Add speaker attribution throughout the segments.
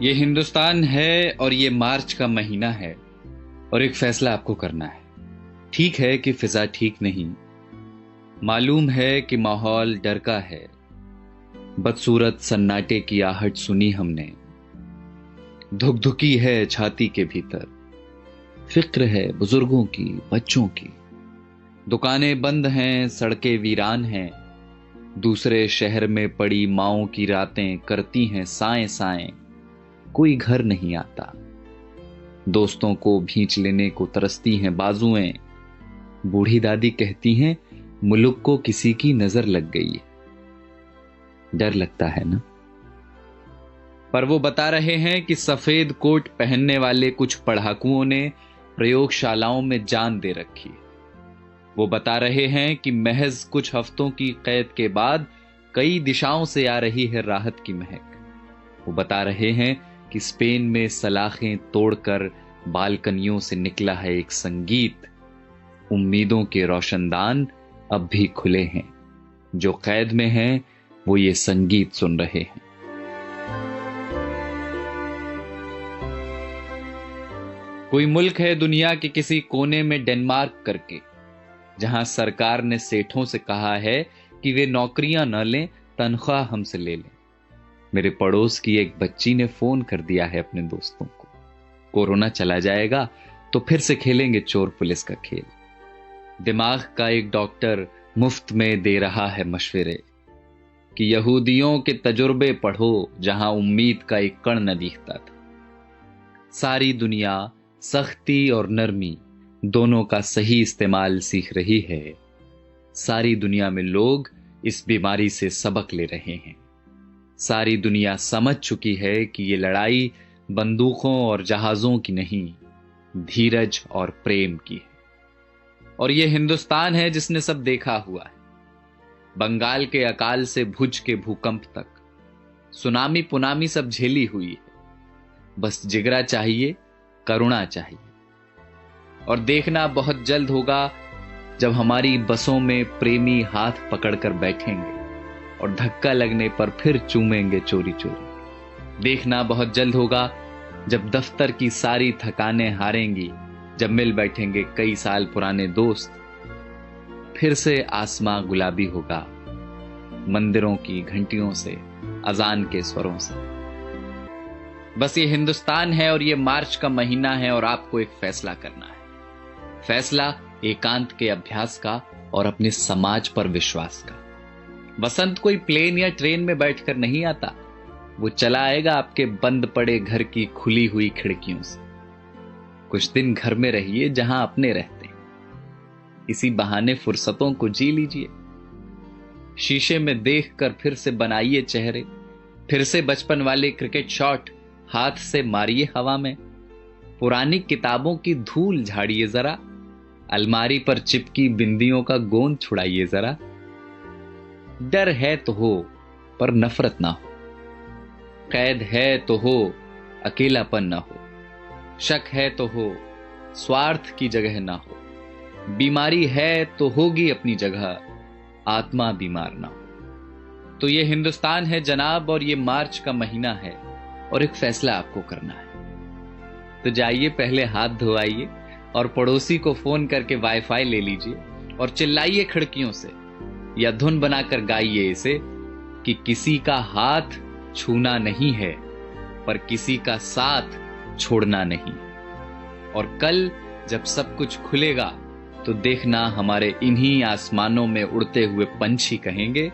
Speaker 1: ये हिंदुस्तान है और ये मार्च का महीना है और एक फैसला आपको करना है। ठीक है कि फिजा ठीक नहीं, मालूम है कि माहौल डर का है। बदसूरत सन्नाटे की आहट सुनी हमने, धुकधुकी है छाती के भीतर। फिक्र है बुजुर्गों की, बच्चों की। दुकानें बंद हैं, सड़कें वीरान हैं। दूसरे शहर में पड़ी माओं की रातें करती हैं साएं साएं। कोई घर नहीं आता, दोस्तों को भींच लेने को तरसती हैं बाजुएं। बूढ़ी दादी कहती हैं मुल्क को किसी की नजर लग गई है। डर लगता है ना? पर वो बता रहे हैं कि सफेद कोट पहनने वाले कुछ पढ़ाकुओं ने प्रयोगशालाओं में जान दे रखी है। वो बता रहे हैं कि महज कुछ हफ्तों की कैद के बाद कई दिशाओं से आ रही है राहत की महक। वो बता रहे हैं कि स्पेन में सलाखें तोड़कर बालकनियों से निकला है एक संगीत। उम्मीदों के रोशनदान अब भी खुले हैं। जो कैद में हैं वो ये संगीत सुन रहे हैं। कोई मुल्क है दुनिया के किसी कोने में डेनमार्क करके, जहां सरकार ने सेठों से कहा है कि वे नौकरियां न लें, तनख्वाह हमसे ले लें। मेरे पड़ोस की एक बच्ची ने फोन कर दिया है अपने दोस्तों को, कोरोना चला जाएगा तो फिर से खेलेंगे चोर पुलिस का खेल। दिमाग का एक डॉक्टर मुफ्त में दे रहा है मशवरे कि यहूदियों के तजुर्बे पढ़ो जहां उम्मीद का एक कण न दिखता था। सारी दुनिया सख्ती और नरमी दोनों का सही इस्तेमाल सीख रही है। सारी दुनिया में लोग इस बीमारी से सबक ले रहे हैं। सारी दुनिया समझ चुकी है कि ये लड़ाई बंदूकों और जहाजों की नहीं, धीरज और प्रेम की है। और ये हिंदुस्तान है जिसने सब देखा हुआ है। बंगाल के अकाल से भुज के भूकंप तक, सुनामी पुनामी सब झेली हुई है। बस जिगरा चाहिए, करुणा चाहिए। और देखना बहुत जल्द होगा जब हमारी बसों में प्रेमी हाथ पकड़कर बैठेंगे और धक्का लगने पर फिर चूमेंगे चोरी चोरी। देखना बहुत जल्द होगा जब दफ्तर की सारी थकानें हारेंगी, जब मिल बैठेंगे कई साल पुराने दोस्त। फिर से आसमां गुलाबी होगा, मंदिरों की घंटियों से, अजान के स्वरों से। बस ये हिंदुस्तान है और ये मार्च का महीना है और आपको एक फैसला करना है। फैसला एकांत के अभ्यास का और अपने समाज पर विश्वास का। बसंत कोई प्लेन या ट्रेन में बैठकर नहीं आता, वो चला आएगा आपके बंद पड़े घर की खुली हुई खिड़कियों से। कुछ दिन घर में रहिए जहां अपने रहते हैं। इसी बहाने फुर्सतों को जी लीजिए। शीशे में देखकर फिर से बनाइए चेहरे। फिर से बचपन वाले क्रिकेट शॉट हाथ से मारिए हवा में। पुरानी किताबों की धूल झाड़िए जरा। अलमारी पर चिपकी बिंदियों का गोंद छुड़ाइए जरा। डर है तो हो पर नफरत ना हो। कैद है तो हो, अकेलापन ना हो। शक है तो हो, स्वार्थ की जगह ना हो। बीमारी है तो होगी अपनी जगह, आत्मा बीमार ना हो। तो ये हिंदुस्तान है जनाब और ये मार्च का महीना है और एक फैसला आपको करना है। तो जाइए पहले हाथ धोआइए और पड़ोसी को फोन करके वाईफाई ले लीजिए और चिल्लाइए खिड़कियों से या धुन बनाकर गाइए इसे कि किसी का हाथ छूना नहीं है पर किसी का साथ छोड़ना नहीं। और कल जब सब कुछ खुलेगा तो देखना हमारे इन्हीं आसमानों में उड़ते हुए पंछी कहेंगे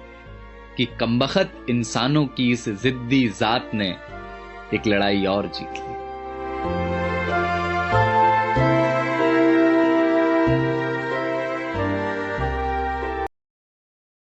Speaker 1: कि कमबख्त इंसानों की इस जिद्दी जात ने एक लड़ाई और जीत ली।